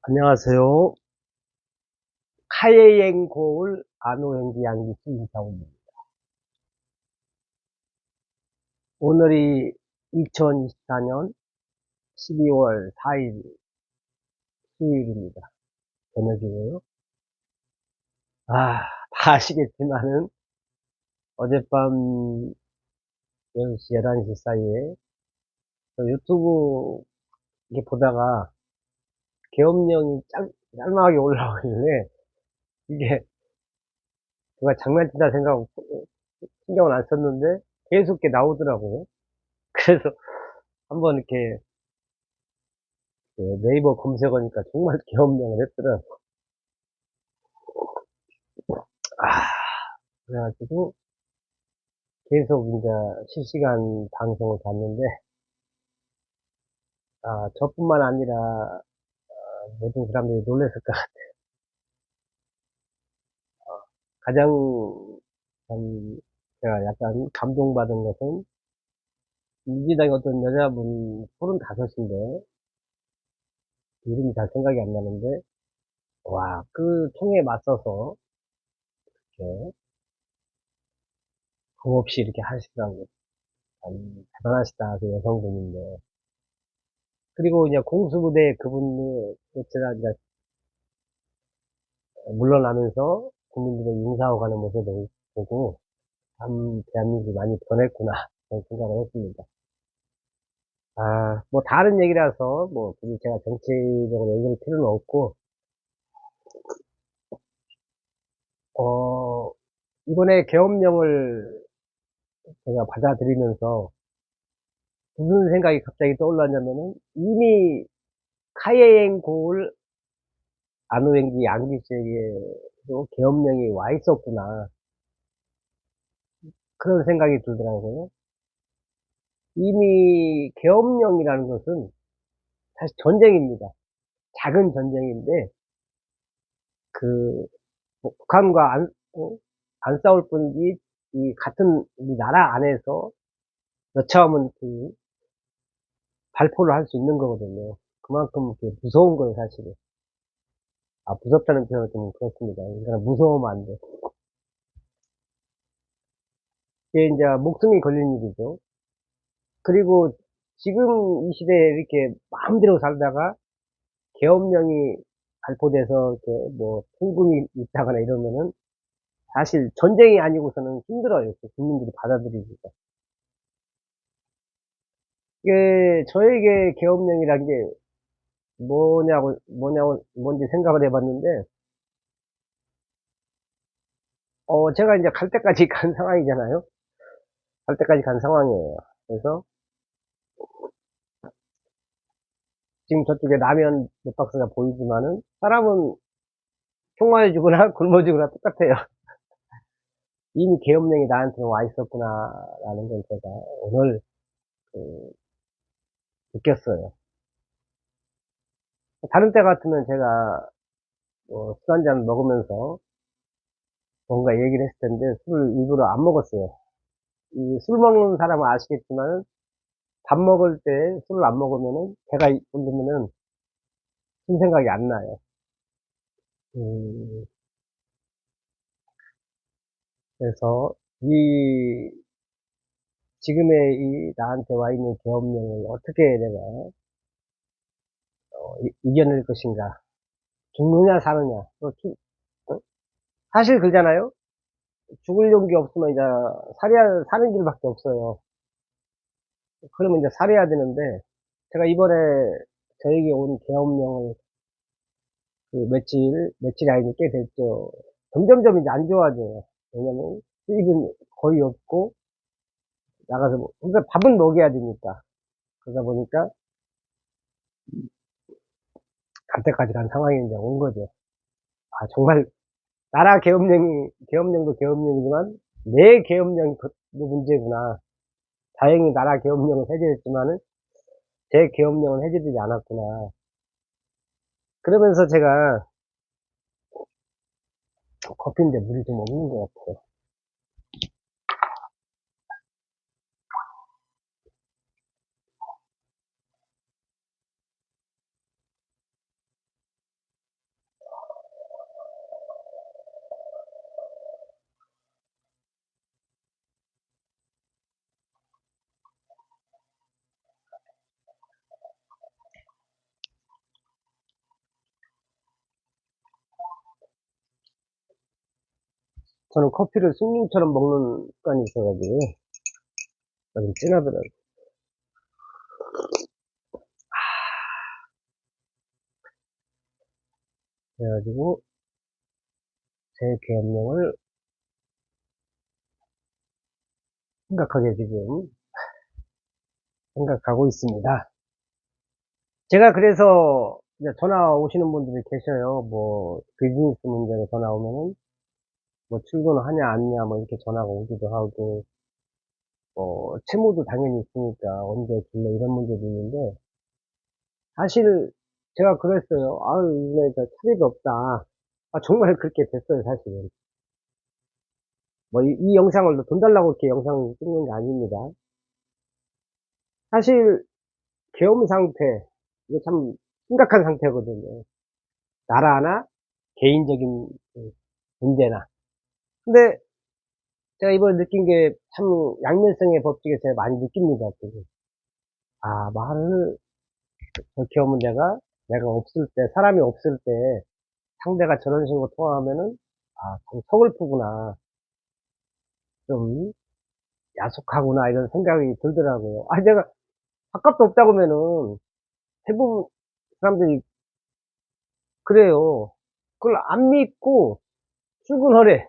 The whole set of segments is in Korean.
안녕하세요. 카예행 고을 안호행기 양기수 인사원입니다. 오늘이 2024년 12월 4일 수요일입니다. 저녁이고요. 다 아시겠지만은 어젯밤 10시, 11시 사이에 저 유튜브 이렇게 보다가 계엄령이 짤막하게 올라오길래 이게 누가 장난친다 생각하고 신경을 안 썼는데 계속 이렇게 나오더라고요. 그래서 한번 이렇게 그 네이버 검색어니까 정말 계엄령을 했더라고요. 아, 그래가지고 계속 이제 실시간 방송을 봤는데, 저뿐만 아니라 모든 사람들이 놀랐을 것 같아요. 가장 제가 약간 감동받은 것은 민주당의 어떤 여자분 35인데 이름이 잘 생각이 안 나는데, 와, 그 총에 맞서서 이렇게 겁없이 이렇게 하시더라고요. 참 대단하시다, 그 여성분인데. 그리고 이제 공수부대 그분이 제가 이제 물러나면서 국민들의 인사하고 가는 모습을 보고 참 대한민국이 많이 변했구나 그런 생각을 했습니다. 뭐 다른 얘기라서 뭐 굳이 제가 정치적으로 얘기할 필요는 없고 어 이번에 계엄령을 제가 받아들이면서 무슨 생각이 갑자기 떠올랐냐면은 이미 카예행 고을 안호행기 양기시에게도 계엄령이 와 있었구나 그런 생각이 들더라고요. 이미 계엄령이라는 것은 사실 전쟁입니다. 작은 전쟁인데 그 북한과 안 싸울 뿐이지 이 같은 이 나라 안에서 여차하면 그 발포를 할 수 있는 거거든요. 그만큼 무서운 거예요, 사실은. 무섭다는 표현은 좀 그렇습니다. 그러니까 무서우면 안 돼. 이게 이제 목숨이 걸린 일이죠. 그리고 지금 이 시대에 이렇게 마음대로 살다가 계엄령이 발포돼서 이렇게 뭐 풍금이 있다거나 이러면은 사실 전쟁이 아니고서는 힘들어요. 국민들이 받아들이기가. 이게 저에게 계엄령이란 게 뭔지 생각을 해봤는데, 제가 이제 갈 때까지 간 상황이잖아요. 갈 때까지 간 상황이에요. 그래서 지금 저쪽에 라면 몇 박스가 보이지만은 사람은 총 맞아 죽거나 굶어 죽거나 똑같아요. 이미 계엄령이 나한테 와 있었구나라는 걸 제가 오늘 그 느꼈어요. 다른 때 같으면 제가 술 한잔 먹으면서 뭔가 얘기를 했을 텐데 술을 일부러 안 먹었어요. 이 술 먹는 사람은 아시겠지만은 밥 먹을 때 술을 안 먹으면은 배가 부르면은 술 생각이 안 나요. 음, 그래서 이 지금의 이 나한테 와 있는 계엄령을 어떻게 내가 이겨낼 것인가? 죽느냐 사느냐? 어? 사실 그잖아요. 죽을 용기 없으면 이제 사는 길밖에 없어요. 그러면 이제 살해야 되는데 제가 이번에 저에게 온 계엄령을 며칠이 아니고 꽤 됐죠. 점점점 이제 안 좋아져요. 왜냐면 수입은 거의 없고 나가서 그러니까 밥은 먹여야 되니까. 그러다 보니까 갈 때까지 간 상황이 이제 온 거죠. 정말 나라 계엄령도 계엄령이지만 내 계엄령이 문제구나. 다행히 나라 계엄령은 해제됐지만은 제 계엄령은 해제되지 않았구나. 그러면서 제가 커피인데 물이 좀 없는 것 같아요. 저는 커피를 술처럼 먹는 습관이 있어가지고, 좀 진하더라고요. 그래가지고, 제 계엄령을 심각하게 지금 생각하고 있습니다. 제가 그래서, 이제 전화 오시는 분들이 계셔요. 뭐, 비즈니스 문제로 전화 오면은, 뭐, 출근하냐, 안 냐, 뭐, 이렇게 전화가 오기도 하고, 채무도 당연히 있으니까, 언제 줄래, 이런 문제도 있는데, 사실, 제가 그랬어요. 아유, 이거 차례도 없다. 아, 정말 그렇게 됐어요, 사실은. 뭐, 이 영상을 돈 달라고 이렇게 영상 찍는 게 아닙니다. 사실, 계엄 상태, 이거 참 심각한 상태거든요. 나라나, 개인적인 문제나. 근데, 제가 이번에 느낀 게 참 양면성의 법칙에 제가 많이 느낍니다, 지금. 아, 말을, 저 계엄은 내가 없을 때, 사람이 없을 때, 상대가 저런 식으로 통화하면은, 아, 참 서글프구나. 좀, 야속하구나, 이런 생각이 들더라고요. 아, 내가 밥값도 없다고 하면은, 대부분 사람들이 그래요. 그걸 안 믿고 출근하래.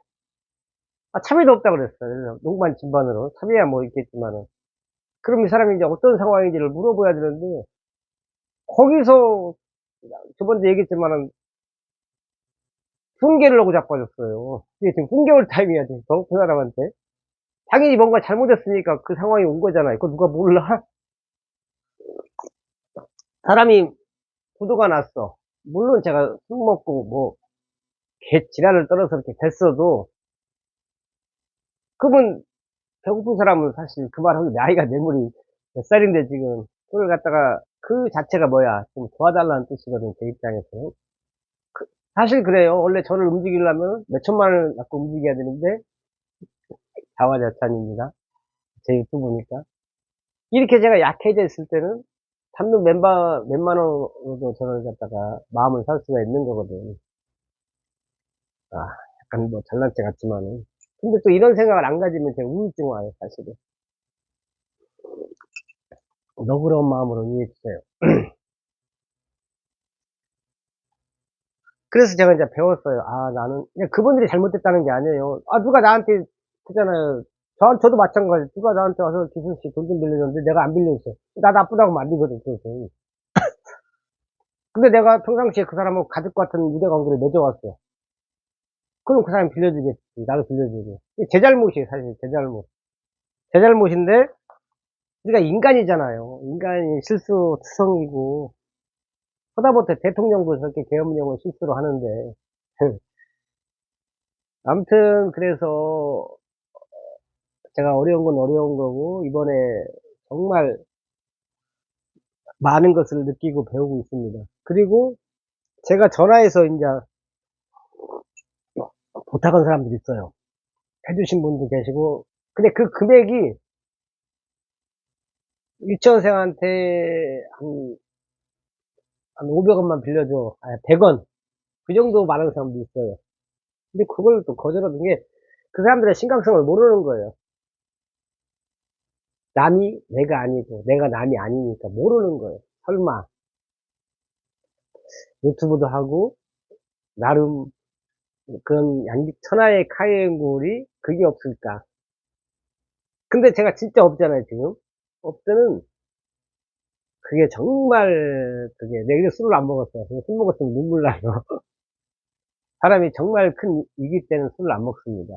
아, 차비도 없다 그랬어요. 농반 진반으로. 차비야 뭐 있겠지만은. 그럼 이 사람이 이제 어떤 상황인지를 물어봐야 되는데, 거기서, 저번에 얘기했지만은, 훈계를 하고 자빠졌어요. 이게 지금 훈계올 타임이야, 지금. 그 사람한테. 당연히 뭔가 잘못했으니까 그 상황이 온 거잖아요. 그거 누가 몰라? 사람이 구도가 났어. 물론 제가 술 먹고 뭐, 개 지랄을 떨어서 이렇게 됐어도, 그분 배고픈 사람은 사실 그 말하면 나이가 내물이 몇 살인데 지금 그걸 갖다가 그 자체가 뭐야 좀 도와달라는 뜻이거든 제 입장에서는. 사실 그래요. 원래 저를 움직이려면 몇 천만 원을 갖고 움직여야 되는데 자화자찬입니다. 제 유튜브니까. 이렇게 제가 약해져 있을 때는 잡는 몇만 원으로도 저를 갖다가 마음을 살 수가 있는 거거든. 아, 약간 뭐 잘난 체 같지만은. 근데 또 이런 생각을 안 가지면 제가 우울증 와요, 사실은. 너그러운 마음으로 이해해 주세요. 그래서 제가 이제 배웠어요. 아, 나는, 그냥 그분들이 잘못됐다는 게 아니에요. 아, 누가 나한테, 그잖아요. 저도 마찬가지. 누가 나한테 와서 기순 씨 돈 좀 빌려줬는데 내가 안 빌려줬어. 나 나쁘다고 하면 안 되거든, 그것은. 근데 내가 평상시에 그 사람하고 가족 같은 유대 관계를 맺어왔어. 그럼 그 사람이 빌려주겠지. 나도 빌려주고. 이게 제 잘못이에요, 사실. 제 잘못. 제 잘못인데, 우리가 인간이잖아요. 인간이 실수투성이고, 하다못해 대통령도 저렇게 계엄령을 실수로 하는데. 아무튼, 그래서, 제가 어려운 건 어려운 거고, 이번에 정말 많은 것을 느끼고 배우고 있습니다. 그리고 제가 전화해서 이제 부탁한 사람들이 있어요. 해주신 분도 계시고, 근데 그 금액이 유치원생한테 한 500원만 빌려줘. 아, 100원. 그 정도 말하는 사람도 있어요. 근데 그걸 또 거절하는 게 그 사람들의 심각성을 모르는 거예요. 남이 내가 아니고, 내가 남이 아니니까 모르는 거예요. 설마. 유튜브도 하고, 나름 그런 천하의 카이앵골이 그게 없을까. 근데 제가 진짜 없잖아요, 지금. 없더는 그게 정말 그게 내가 술을 안 먹었어요. 술 먹었으면 눈물 나요. 사람이 정말 큰 위기 때는 술을 안 먹습니다.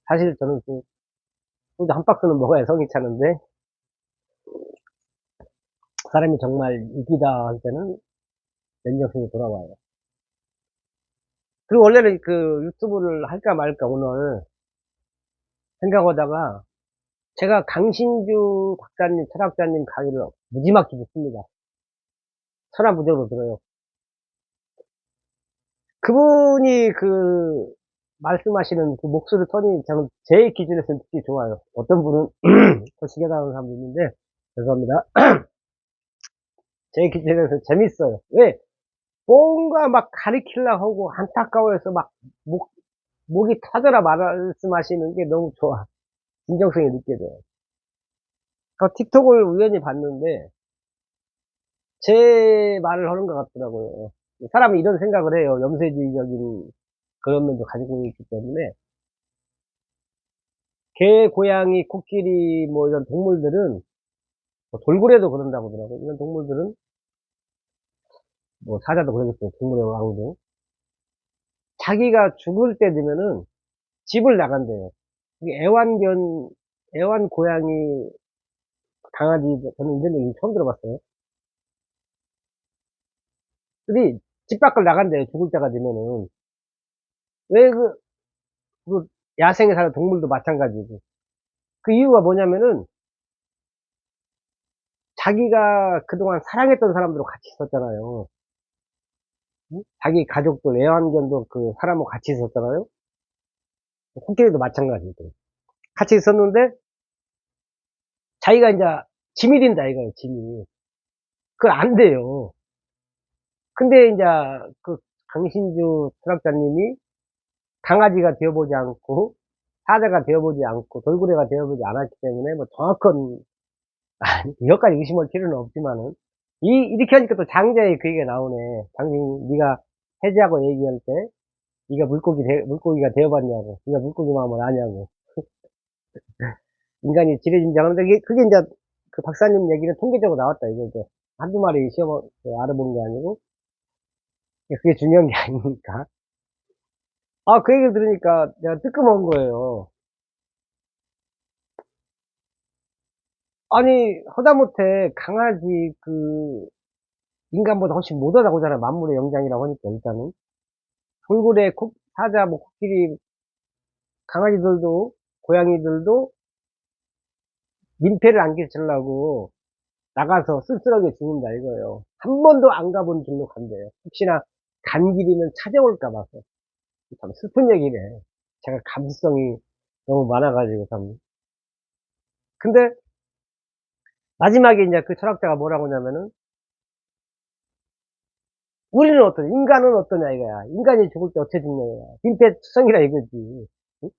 사실 저는 소주 한 박스는 먹어야 성이 차는데 사람이 정말 위기다 할 때는 맨정신이 돌아와요. 그리고 원래는 그 유튜브를 할까 말까 오늘 생각하다가 제가 강신주 박사님, 철학자님 강의를 무지막지 듣습니다. 천하무적으로 들어요. 그분이 말씀하시는 그 목소리 톤이 저는 제 기준에서 듣기 좋아요. 어떤 분은 더 시계 나오는 사람도 있는데, 죄송합니다. 제 기준에서 재밌어요. 왜? 뭔가 막 가리키려고 하고 안타까워해서 막 목이 터져라 말씀하시는 게 너무 좋아. 진정성이 느껴져요. 그 틱톡을 우연히 봤는데, 제 말을 하는 것 같더라고요. 사람이 이런 생각을 해요. 염세주의적인 그런 면도 가지고 있기 때문에. 개, 고양이, 코끼리, 뭐 이런 동물들은, 뭐 돌고래도 그런다고 하더라고요. 이런 동물들은, 뭐 사자도 그러겠죠. 동물의 왕도. 자기가 죽을 때 되면은 집을 나간대요. 이게 애완 고양이, 강아지, 저는 이런 얘기 처음 들어봤어요. 근데 집 밖을 나간대요. 죽을 때가 되면은. 왜 그 야생에 사는 동물도 마찬가지고. 그 이유가 뭐냐면은 자기가 그동안 사랑했던 사람들하고 같이 있었잖아요. 응? 자기 가족들, 애완견도 그 사람하고 같이 있었잖아요. 코끼리도 마찬가지고. 같이 있었는데 자기가 이제 짐이 된다 이거예요, 짐이. 그건 안 돼요. 근데 이제 그 강신주 철학자님이 강아지가 되어보지 않고 사자가 되어보지 않고 돌고래가 되어보지 않았기 때문에 뭐 정확한 여기까지 의심할 필요는 없지만은 이렇게 하니까 또 장자의 그 얘기가 나오네. 당신 네가 해지하고 얘기할 때 네가 물고기가 되어봤냐고, 네가 물고기 마음을 아냐고. 인간이 지레짐작하는데 그게 이제 그 박사님 얘기는 통계적으로 나왔다 이거 이제 한두 마리 시험 알아본 게 아니고 그게 중요한 게 아니니까. 아, 그 얘기를 들으니까 내가 뜨끔한 거예요. 아니 하다못해 강아지 그 인간보다 훨씬 못하다고 하잖아요. 만물의 영장이라고 하니까 일단은 돌고래, 사자, 뭐 코끼리, 강아지들도 고양이들도 민폐를 안 끼치려고 나가서 쓸쓸하게 죽는다 이거예요. 한 번도 안 가본 길로 간대요. 혹시나 간 길이면 찾아올까 봐서. 참 슬픈 얘기네. 제가 감수성이 너무 많아가지고 참. 근데 마지막에 이제 그 철학자가 뭐라고 하냐면은 우리는 인간은 어떠냐 이거야. 인간이 죽을 때 어떻게 죽느냐. 빈폐투성이라 이거지. 응?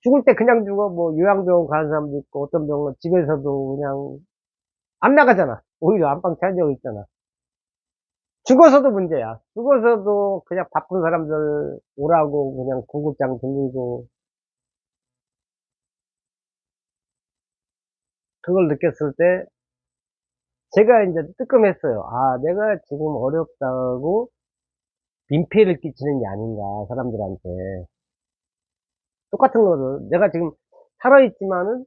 죽을 때 그냥 죽어. 뭐 요양병원 가는 사람도 있고 어떤 병은 집에서도 그냥 안 나가잖아. 오히려 안방 차지하고 있잖아. 죽어서도 문제야. 죽어서도 그냥 바쁜 사람들 오라고 그냥 구급장 돌리고 그걸 느꼈을 때 제가 이제 뜨끔했어요. 아, 내가 지금 어렵다고 민폐를 끼치는 게 아닌가, 사람들한테. 똑같은 거를 내가 지금 살아있지만은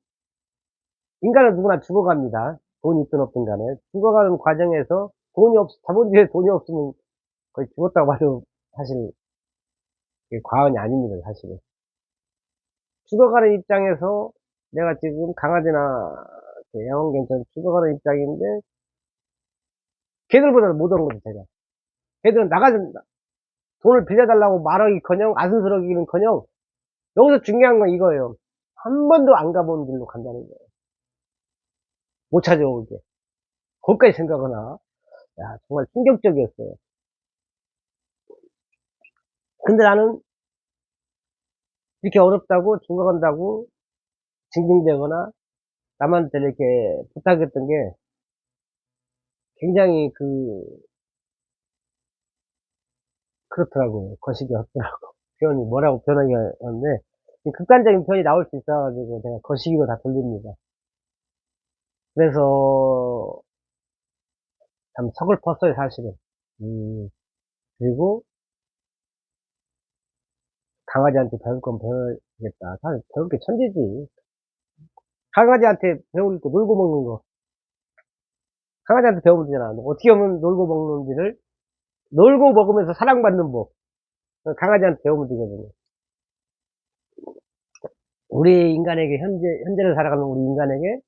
인간은 누구나 죽어갑니다. 돈이 있든 없든 간에. 죽어가는 과정에서 자본주의에 돈이 없으면 거의 죽었다고 봐도 사실 이게 과언이 아닙니다, 사실은. 죽어가는 입장에서 내가 지금 강아지나 애완견처럼 죽어가는 입장인데 걔들보다 못 온 거죠, 제가. 걔들은 나가준다. 돈을 빌려달라고 말하기커녕 아승스러기는커녕 여기서 중요한 건 이거예요. 한 번도 안 가본 길로 간다는 거예요. 못 찾아오게. 거기까지 생각하나. 야, 정말 충격적이었어요. 근데 나는 이렇게 어렵다고 죽어간다고 징징대거나 남한테 이렇게 부탁했던 게 굉장히 그렇더라고요. 거시기 하더라고. 표현이 뭐라고 표현하기 하는데 극단적인 표현이 나올 수 있어가지고 제가 거시기로 다 돌립니다. 그래서 참 서글펐어요, 사실은. 그리고 강아지한테 배울 건 배워야겠다. 사실 배울 게 천지지. 강아지한테 배울 거 놀고 먹는 거. 강아지한테 배우면 되잖아. 어떻게 하면 놀고 먹는지를 놀고 먹으면서 사랑받는 법. 강아지한테 배우면 되거든요. 우리 인간에게 현재를 살아가는 우리 인간에게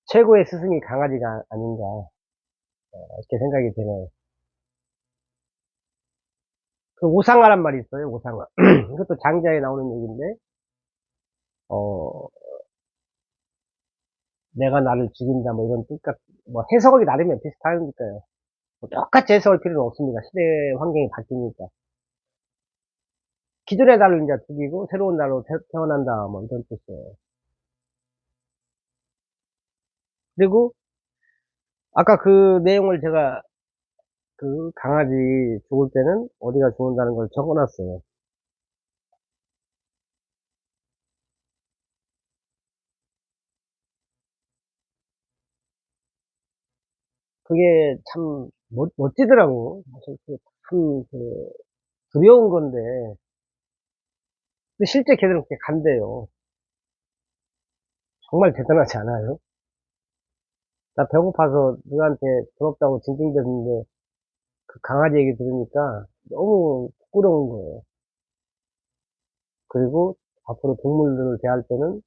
최고의 스승이 강아지가 아닌가. 이렇게 생각이 드네요. 그 오상아란 말이 있어요, 오상아. 이것도 장자에 나오는 얘기인데, 어, 내가 나를 죽인다, 뭐 이런 뜻같, 뭐 해석하기 나름이면 비슷하니까요. 뭐 똑같이 해석할 필요는 없습니다. 시대 환경이 바뀌니까. 기존의 달을 이제 죽이고 새로운 달로 태어난다, 뭐 이런 뜻이에요. 그리고 아까 그 내용을 제가 그 강아지 죽을 때는 어디가 죽는다는 걸 적어 놨어요. 그게 참 멋지더라고. 사실 참 두려운 건데, 근데 실제 걔들은 그렇게 간대요. 정말 대단하지 않아요? 나 배고파서 누구한테 돈 없다고 징징댔는데 그 강아지 얘기 들으니까 너무 부끄러운 거예요. 그리고 앞으로 동물들을 대할 때는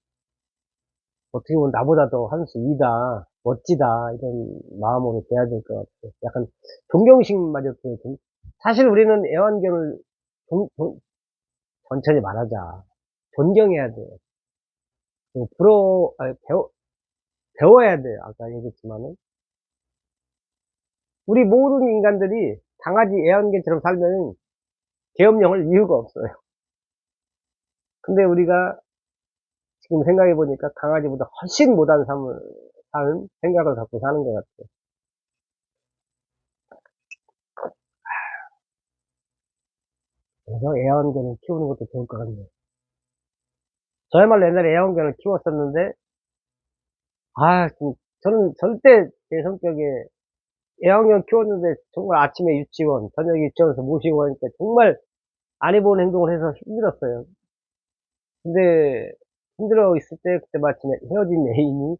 어떻게 보면 나보다 더 한 수 위다, 멋지다, 이런 마음으로 대해야 될 것 같아요. 약간 존경심마저 좀, 사실 우리는 애완견을 천천히 말하자. 존경해야 돼요. 그리고 아니, 배워야 돼요. 아까 얘기했지만은. 우리 모든 인간들이 강아지 애완견처럼 살면 계엄령을 이유가 없어요. 근데 우리가 지금 생각해 보니까 강아지보다 훨씬 못한 삶을 사는 생각을 갖고 사는 것 같아요. 그래서 애완견을 키우는 것도 좋을 것 같네요. 저야말로 옛날에 애완견을 키웠었는데, 저는 절대 제 성격에 애완견 키웠는데 정말 아침에 유치원, 저녁에 유치원에서 모시고 하니까 정말 안 해본 행동을 해서 힘들었어요. 근데 힘들어 있을 때 그때 마침에 헤어진 애인이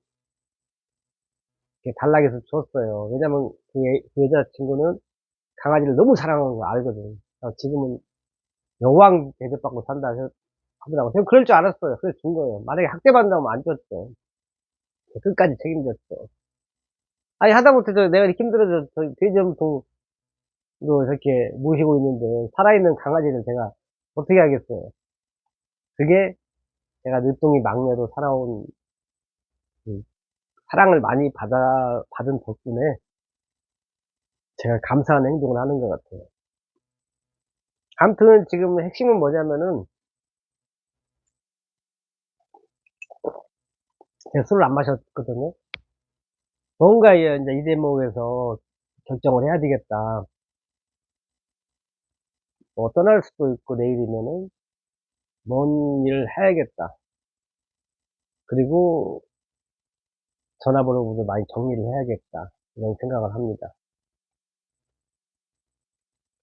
이렇게 단락에서 줬어요. 왜냐면 그 여자친구는 강아지를 너무 사랑하는 거 알거든. 지금은 여왕 대접받고 산다 하더라고. 제가 그럴 줄 알았어요. 그래서 준 거예요. 만약에 학대받는다면 안 줬죠. 끝까지 책임졌죠. 아니, 하다못해 내가 이렇게 힘들어서 대전통으로 이렇게 모시고 있는데, 살아있는 강아지를 제가 어떻게 하겠어요. 그게 제가 늦둥이 막내로 살아온 그 사랑을 많이 받은 덕분에 제가 감사한 행동을 하는 것 같아요. 아무튼 지금 핵심은 뭐냐면은, 제가 술을 안 마셨거든요. 뭔가 이제 이 대목에서 결정을 해야 되겠다. 뭐 떠날 수도 있고 내일이면은 뭔 일을 해야겠다. 그리고 전화번호부터 많이 정리를 해야겠다. 이런 생각을 합니다.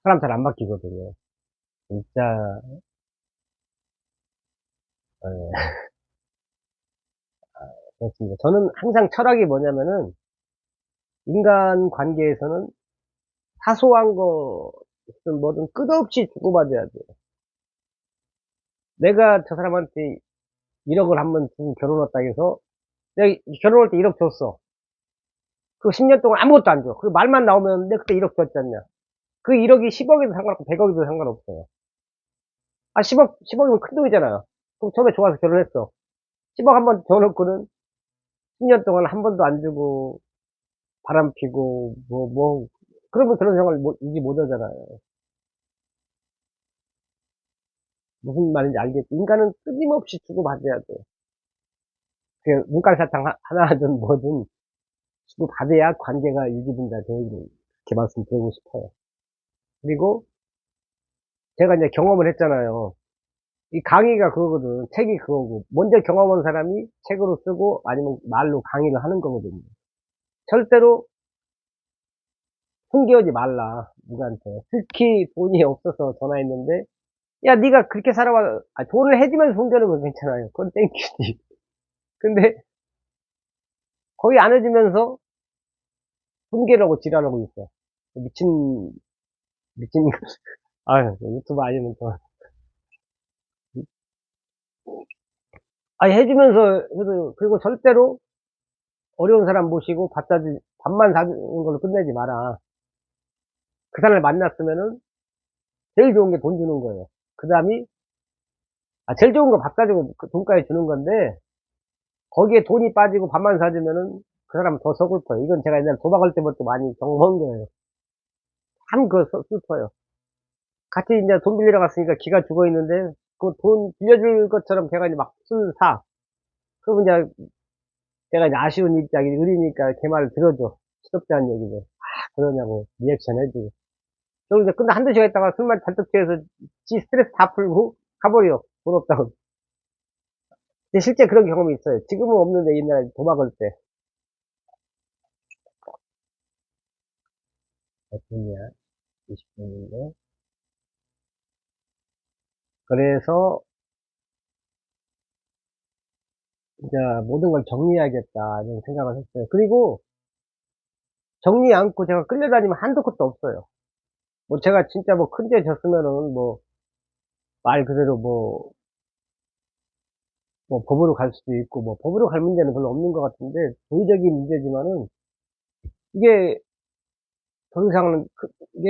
사람 잘 안 바뀌거든요. 진짜, 예, 그렇습니다. 저는 항상 철학이 뭐냐면은, 인간 관계에서는 사소한 것은 뭐든 끝없이 주고받아야 돼요. 내가 저 사람한테 1억을 한번 주고 결혼했다 해서, 내가 결혼할 때 1억 줬어. 그 10년 동안 아무것도 안 줘. 그 말만 나오면 내가 그때 1억 줬잖냐. 그 1억이 10억에도 상관없고 100억에도 상관없어요. 10억이면 큰 돈이잖아요. 그럼 처음에 좋아서 결혼했어. 10억 한번 줘놓고는 10년 동안 한 번도 안 주고 바람 피고 그러면 그런 생활 유지 못 하잖아요. 무슨 말인지 알겠지? 인간은 끊임없이 주고받아야 돼요. 그 문간사탕 하나든 뭐든 주고받아야 관계가 유지된다. 저는 그렇게 말씀드리고 싶어요. 그리고 제가 이제 경험을 했잖아요. 이 강의가 그거거든. 책이 그거고. 먼저 경험한 사람이 책으로 쓰고 아니면 말로 강의를 하는 거거든요. 절대로 숨기지 말라. 누구한테. 특히 돈이 없어서 전화했는데, 야, 네가 그렇게 살아와. 돈을 해주면서 숨겨는 건 괜찮아요. 그건 땡큐지. 근데 거의 안 해주면서 숨기려고 지랄하고 있어. 미친, 아유, 유튜브 아니면 또. 해주면서 해도, 그리고 절대로 어려운 사람 모시고 밥만 사주는 걸로 끝내지 마라. 그 사람을 만났으면은 제일 좋은 게 돈 주는 거예요. 그 다음이, 제일 좋은 거 밥 사주고 그 돈까지 주는 건데, 거기에 돈이 빠지고 밥만 사주면은 그 사람은 더 서글퍼요. 이건 제가 옛날에 도박할 때부터 많이 경험한 거예요. 참 슬퍼요. 같이 이제 돈 빌리러 갔으니까 기가 죽어 있는데, 그 돈 빌려줄 것처럼 걔가 이제 막 술을 사. 그러면 이제 내가 이제 아쉬운 입장이 의리니까 걔 말을 들어줘. 시덥지 않은 얘기를. 그러냐고 리액션 해주고. 그리고 이제 끝나 한두 시간 있다가 술만 잔뜩 취해서 지 스트레스 다 풀고 가버려. 돈 없다고. 근데 실제 그런 경험이 있어요. 지금은 없는데 옛날에 도박을 때. 몇 분이야? 20분인데. 그래서 이제 모든 걸 정리해야겠다 이런 생각을 했어요. 그리고 정리 않고 제가 끌려다니면 한도 끝도 없어요. 뭐 제가 진짜 뭐 큰죄 졌으면은 뭐 말 그대로 뭐 법으로 갈 수도 있고 뭐 법으로 갈 문제는 별로 없는 것 같은데 도의적인 문제지만은 이게 더 이상은 이게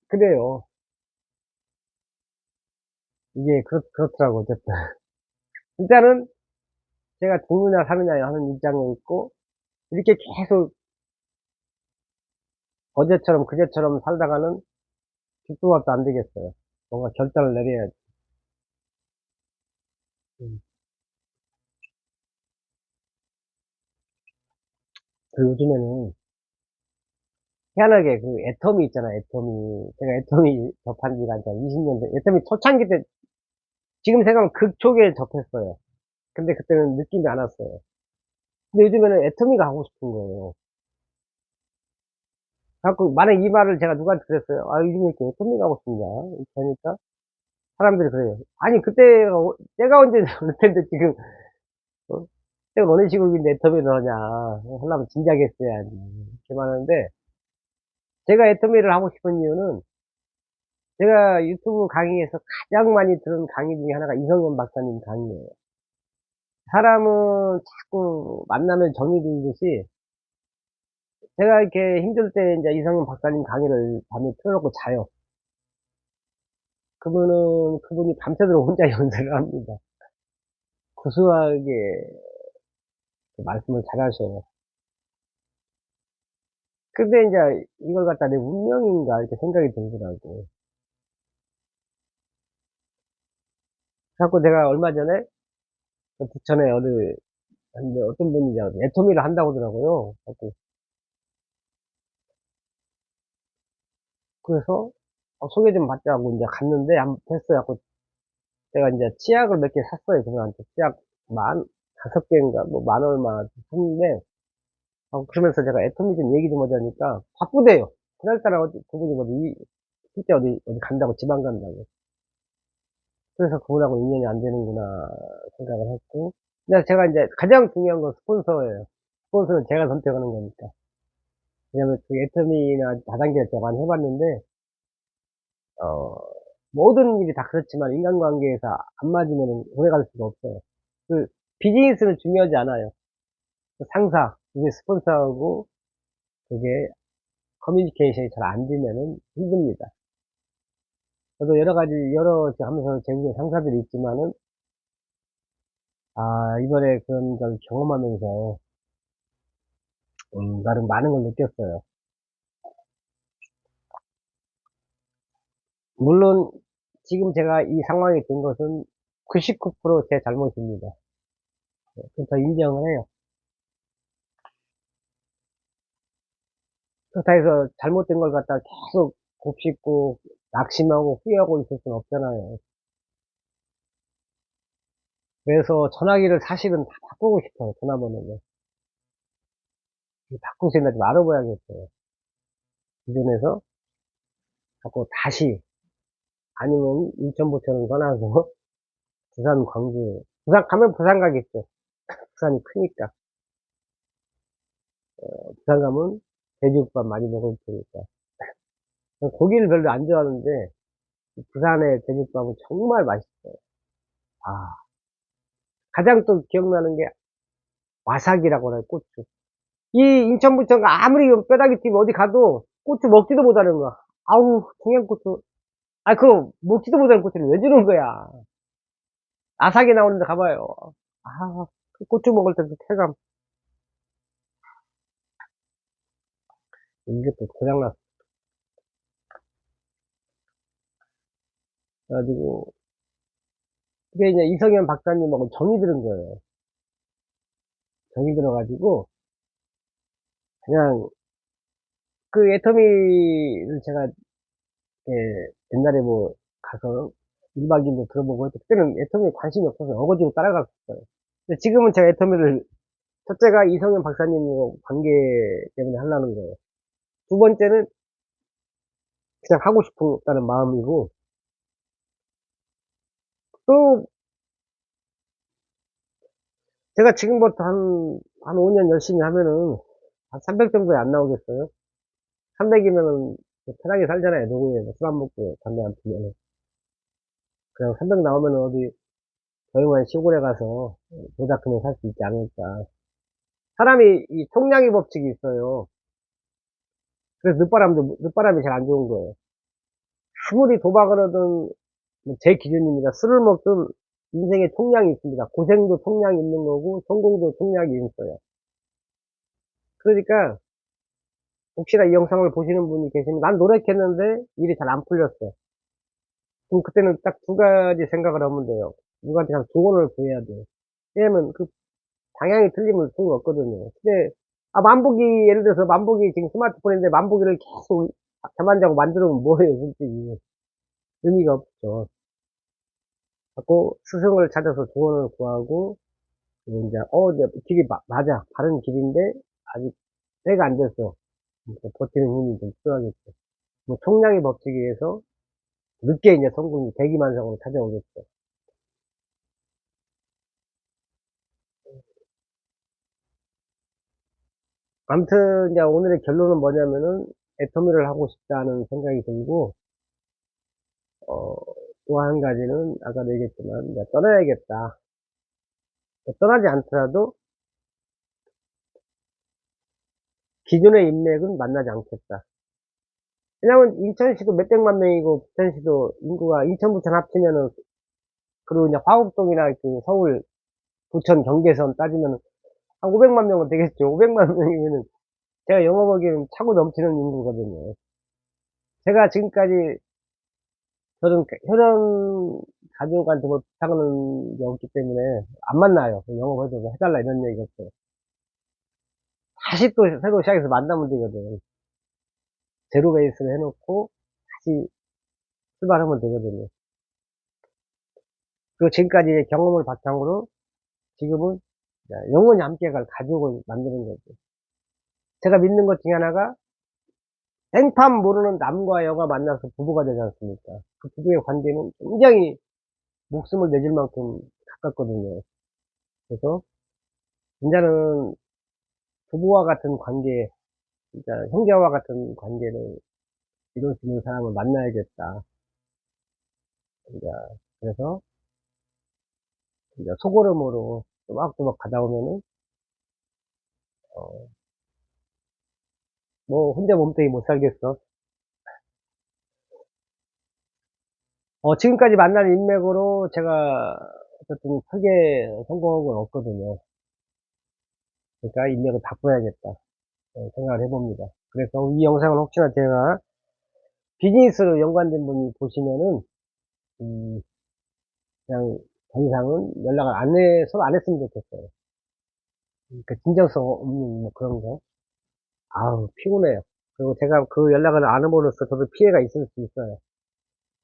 그래요. 이게 그렇더라고 어쨌든. 일단은 제가 죽느냐 사느냐 하는 입장에 있고 이렇게 계속 어제처럼 그제처럼 살다가는 죽도 밥도 안 되겠어요. 뭔가 결단을 내려야지. 음. 그 요즘에는 희한하게 그 애터미 있잖아, 애터미. 제가 애터미 접한 지가 이제 20년 돼. 애터미 초창기 때, 지금 생각하면 극초기에 접했어요. 근데 그때는 느낌이 안 왔어요. 근데 요즘에는 애터미가 하고 싶은 거예요. 자꾸, 만약 이 말을 제가 누구한테 그랬어요. 아, 요즘에 이렇게 애터미가 하고 싶냐? 이렇게 하니까 사람들이 그래요. 아니, 그때가, 때가 언제 그럴 텐데 지금, 어? 내가 어느 시국인데 애터미를 하냐. 하려면 진작에 했어야지. 이렇게 말하는데, 제가 애터미를 하고 싶은 이유는 제가 유튜브 강의에서 가장 많이 들은 강의 중에 하나가 이성현 박사님 강의예요. 사람은 자꾸 만나면 정이 들듯이 제가 이렇게 힘들 때 이제 이성현 박사님 강의를 밤에 틀어놓고 자요. 그분이 밤새도록 혼자 연설을 합니다. 구수하게 말씀을 잘 하셔요. 근데 이제 이걸 갖다 내 운명인가 이렇게 생각이 들더라고. 자꾸 제가 얼마 전에 그 부천에 근데 어떤 분이 이제 애터미를 한다고 하더라고요. 그래서 소개 좀 받자고 이제 갔는데 안 됐어요. 제가 이제 치약을 몇 개 샀어요. 그분한테 치약 다섯 개인가 뭐 만 얼마 샀는데 그러면서 제가 애터미 좀 얘기 좀 하자니까 바쁘대요. 그날따라 그분이 실제 어디 간다고 지방 간다고. 그래서 그분하고 인연이 안 되는구나 생각을 했고. 근데 제가 이제 가장 중요한 건 스폰서예요. 스폰서는 제가 선택하는 거니까. 왜냐면 그 애터미나 다단계를 제가 많이 해봤는데 어, 모든 일이 다 그렇지만 인간관계에서 안 맞으면 오래 갈 수가 없어요. 그 비즈니스는 중요하지 않아요. 그 상사, 이게 스폰서하고 그게 커뮤니케이션이 잘 안 되면은 힘듭니다. 저도 여러 하면서 제국의 상사들이 있지만은 이번에 그런 걸 경험하면서 나름 많은 걸 느꼈어요. 물론 지금 제가 이 상황이 된 것은 99%제 잘못입니다. 그래서 인정을 해요. 그렇다 해서 잘못된 걸 갖다가 계속 곱씹고 낙심하고 후회하고 있을 수는 없잖아요. 그래서 전화기를 사실은 다 바꾸고 싶어요. 전화번호를. 바꿀 생각 좀 알아봐야겠어요. 기존에서 자꾸 다시 아니면 인천부처럼 떠나서 부산, 광주. 부산 가면 부산 가겠죠. 부산이 크니까. 부산 가면 돼지국밥 많이 먹을 테니까. 고기를 별로 안 좋아하는데 부산의 돼지국밥은 정말 맛있어요. 아, 가장 또 기억나는 게 와사기라고 해요. 고추. 이 인천부처가 아무리 뼈다귀 튀고 어디 가도 고추 먹지도 못하는 거야. 아우, 청양고추. 그거 먹지도 못하는 고추를 왜 주는 거야. 아삭이 나오는데 가봐요. 그 고추 먹을 때 그 쾌감. 이게 또 고장났어. 그래가지고, 그게 이제 이성현 박사님하고 정이 들은 거예요. 정이 들어가지고, 그냥, 그 애터미를 제가, 옛날에 뭐, 가서 1박 2일로 들어보고, 그때는 애터미에 관심이 없어서 어거지로 따라갔었어요. 근데 지금은 제가 애터미를, 첫째가 이성현 박사님과 관계 때문에 하려는 거예요. 두 번째는 그냥 하고 싶다는 마음이고, 또, 제가 지금부터 한 5년 열심히 하면은, 한 300 정도에 안 나오겠어요? 300이면은 편하게 살잖아요. 노후에 술 안 먹고 담배 안 피면. 그냥 300 나오면 어디 조용한 시골에 가서 도닥하면 살 수 있지 않을까. 사람이 이 총량의 법칙이 있어요. 그래서 늦바람이 잘 안 좋은 거예요. 아무리 도박을 하든 제 기준입니다. 술을 먹든 인생에 총량이 있습니다. 고생도 총량이 있는 거고 성공도 총량이 있어요. 그러니까 혹시나 이 영상을 보시는 분이 계시면 난 노력했는데 일이 잘 안 풀렸어. 그럼 그때는 딱 두 가지 생각을 하면 돼요. 누구한테 가서 조언을 구해야 돼요. 왜냐면 그 방향이 틀리면 소용이 없거든요. 근데 만보기 예를 들어서 만보기 지금 스마트폰인데 만보기를 계속 잠 안 자고 만들면 뭐예요, 솔직히. 의미가 없죠. 자꾸 스승을 찾아서 조언을 구하고 그리고 이제 이제 길이 맞아, 바른 길인데 아직 때가 안 됐어. 그러니까 버티는 힘이 좀 필요하겠죠. 뭐 총량의 법칙에 의해서 늦게 이제 성공이 대기만성으로 찾아오겠죠. 아무튼 이제 오늘의 결론은 뭐냐면은 애터미를 하고 싶다는 생각이 들고 어, 또 한 가지는 아까도 얘기했지만 이제 떠나야겠다. 떠나지 않더라도 기존의 인맥은 만나지 않겠다. 왜냐면 인천시도 몇백만 명이고 부천시도 인구가 인천 부천 합치면은 그리고 이제 화곡동이나 그 서울 부천 경계선 따지면은 한 500만 명은 되겠죠. 500만 명이면은 제가 영업하기에는 차고 넘치는 인구거든요. 제가 지금까지 혈연 가족한테 뭐 부탁하는 게 없기 때문에 안 만나요. 영업해도 뭐 해달라 이런 얘기 없어요. 다시 또 새로 시작해서 만나면 되거든. 제로 베이스를 해놓고 다시 출발하면 되거든요. 그리고 지금까지의 경험을 바탕으로 지금은 영원히 함께 갈 가족을 만드는 거죠. 제가 믿는 것 중에 하나가 생판 모르는 남과 여가 만나서 부부가 되지 않습니까? 그 부부의 관계는 굉장히 목숨을 내줄 만큼 가깝거든요. 그래서 이제는 부부와 같은 관계, 진짜 형제와 같은 관계를 이룰 수 있는 사람을 만나야겠다. 이제 그래서 이제 소고름으로 또박또박 가다 보면은 어, 뭐 혼자 몸뚱이 못 살겠어. 지금까지 만난 인맥으로 제가 어쨌든 크게 성공한 건 없거든요. 그러니까 인맥을 바꿔야겠다 생각을 해봅니다. 그래서 이 영상을 혹시나 제가 비즈니스로 연관된 분이 보시면은 음, 그냥 더 이상은 연락을 서로 안 했으면 좋겠어요. 그러니까 진정성 없는 뭐 그런 거. 아우 피곤해요. 그리고 제가 그 연락을 안 함으로써 저도 피해가 있을 수 있어요.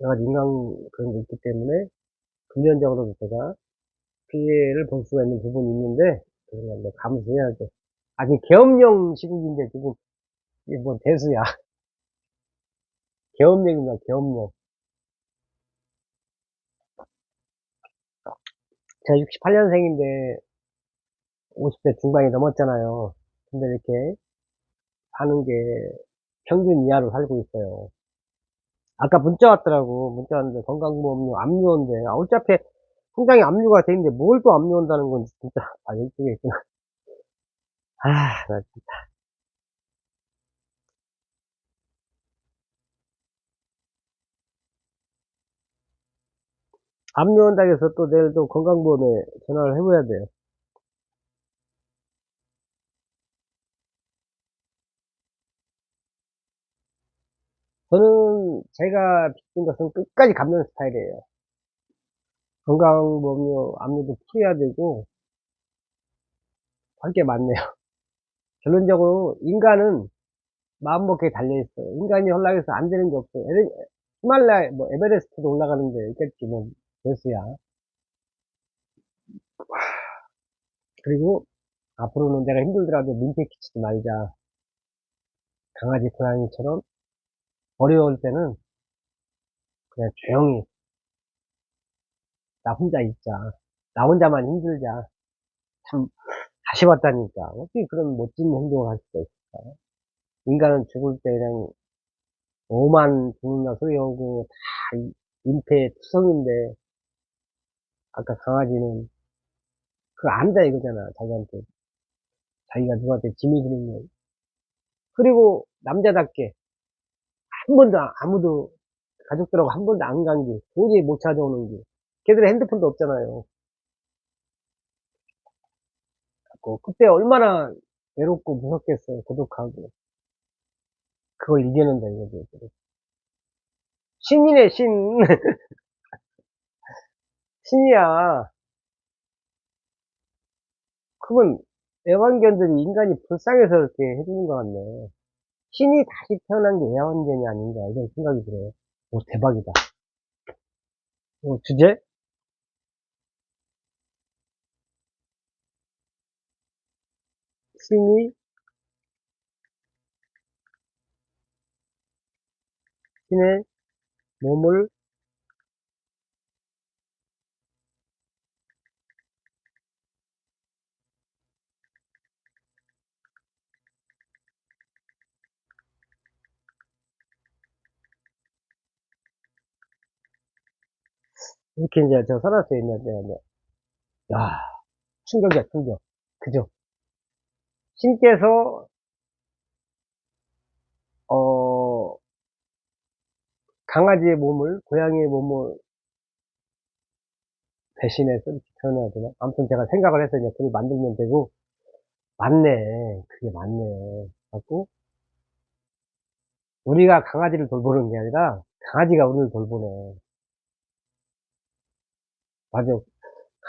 여러 가지 인간 그런 게 있기 때문에 금전적으로도 제가 피해를 볼 수가 있는 부분이 있는데 그런 건 감수해야죠. 아직 계엄령 시국인데 지금 이게 뭐 대수야. 계엄령이냐 계엄령. 제가 68년생인데 50대 중반이 넘었잖아요. 근데 이렇게 사는 게 평균 이하로 살고 있어요. 아까 문자 왔더라고. 문자 왔는데 건강보험료 압류인데 어차피 통장에 압류가 돼 있는데 뭘 또 압류한다는 건지 진짜 이쪽에 있구나. 나 압류한다고 해서 또 내일 또 건강보험에 전화를 해봐야 돼요. 저는 제가 빚진 것은 끝까지 갚는 스타일이에요. 건강보험료, 압류도 풀어야 되고, 할 게 많네요. 결론적으로, 인간은 마음먹기에 달려있어요. 인간이 헐락해서 안 되는 게 없어요. 히말라야, 뭐, 에베레스트도 올라가는데, 있겠지, 뭐, 대수야. 그리고, 앞으로는 내가 힘들더라도 민폐 끼치지 말자. 강아지, 고양이처럼, 어려울 때는, 그냥 조용히, 나 혼자 있자. 나 혼자만 힘들자. 참, 다시 왔다니까. 어떻게 그런 멋진 행동을 할 수가 있을까? 인간은 죽을 때 그냥 오만 죽는다 소리 오고 다 민폐 투성인데 아까 강아지는 그거 안다 이거잖아. 자기한테 자기가 누구한테 짐이 되는 거. 그리고 남자답게 한 번도 아무도 가족들하고 한 번도 안 간 길, 도저히 못 찾아오는 길. 걔들은 핸드폰도 없잖아요. 그때 얼마나 외롭고 무섭겠어요. 고독하고. 그걸 이겨낸다 이거죠. 신이네 신. 신이야. 그건 애완견들이 인간이 불쌍해서 이렇게 해주는 것 같네. 신이 다시 태어난 게 애완견이 아닌가 이런 생각이 들어요. 오, 대박이다. 주제? 신이 신의 몸을 이렇게 이제 저 써놨어 있는데, 야, 충격이야, 충격. 그죠? 신께서, 어, 강아지의 몸을, 고양이의 몸을 대신해서 이렇게 태어나야 되나? 아무튼 제가 생각을 해서 이제 그걸 만들면 되고, 맞네. 그게 맞네. 갖고, 우리가 강아지를 돌보는 게 아니라, 강아지가 우리를 돌보네. 맞아.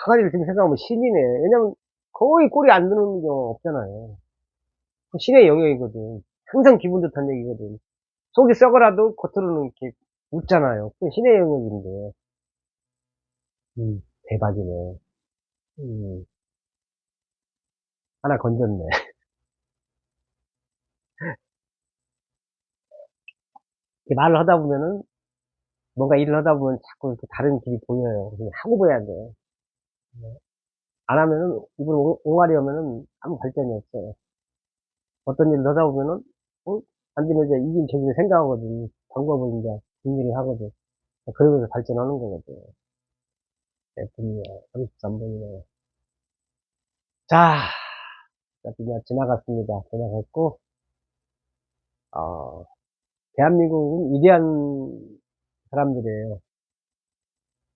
강아지를 지금 생각하면 신이네. 왜냐면 거의 꼴이 안 드는 경우가 없잖아요. 그 신의 영역이거든. 항상 기분 좋다는 얘기거든. 속이 썩어라도 겉으로는 이렇게 웃잖아요. 그 신의 영역인데. 대박이네. 음, 하나 건졌네. 이렇게 말을 하다 보면은, 뭔가 일을 하다 보면 자꾸 이렇게 다른 길이 보여요. 그냥 하고 봐야 돼. 안 하면은, 입을 옹알이 하면은 아무 발전이 없어요. 어떤 일을 하다 보면은, 안 되면 이제 이길 저길 생각하거든. 방법을 이제 정리를 하거든. 그러면서 발전하는 거거든. F입니다. 33번이네요. 자, 그냥 지나갔습니다. 지나갔고, 어, 대한민국은 위대한 사람들이에요.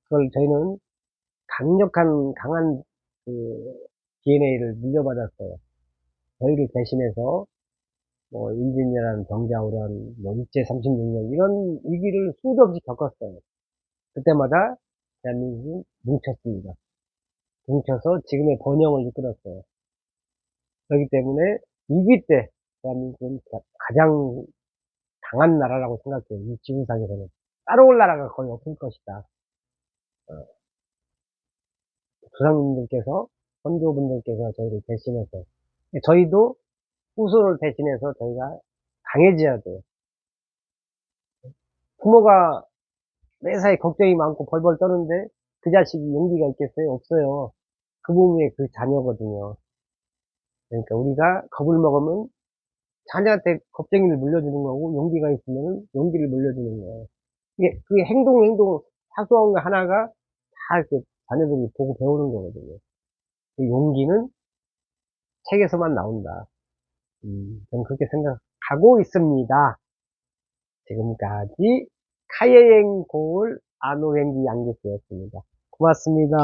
그걸 저희는 강한 그 DNA를 물려받았어요. 저희를 대신해서, 뭐, 임진왜란, 정자호란, 뭐, 일제 36년, 이런 위기를 수도 없이 겪었어요. 그때마다 대한민국은 뭉쳤습니다. 뭉쳐서 지금의 번영을 이끌었어요. 그렇기 때문에 위기 때 대한민국은 가장 강한 나라라고 생각해요. 이 지구상에서는. 따라올 나라가 거의 없을 것이다. 어, 조상님들께서, 선조분들께서 저희를 대신해서, 저희도 후손을 대신해서 저희가 강해져야 돼요. 부모가 매사에 걱정이 많고 벌벌 떠는데 그 자식이 용기가 있겠어요? 없어요. 그 부모의 그 자녀거든요. 그러니까 우리가 겁을 먹으면 자녀한테 겁쟁이를 물려주는 거고 용기가 있으면 용기를 물려주는 거예요. 이게 그게 행동 사소한 거 하나가 다 이렇게 자녀들이 보고 배우는 거거든요. 그 용기는 책에서만 나온다. 저는 그렇게 생각하고 있습니다. 지금까지 카예행 고을 아노행기 양계수였습니다. 고맙습니다.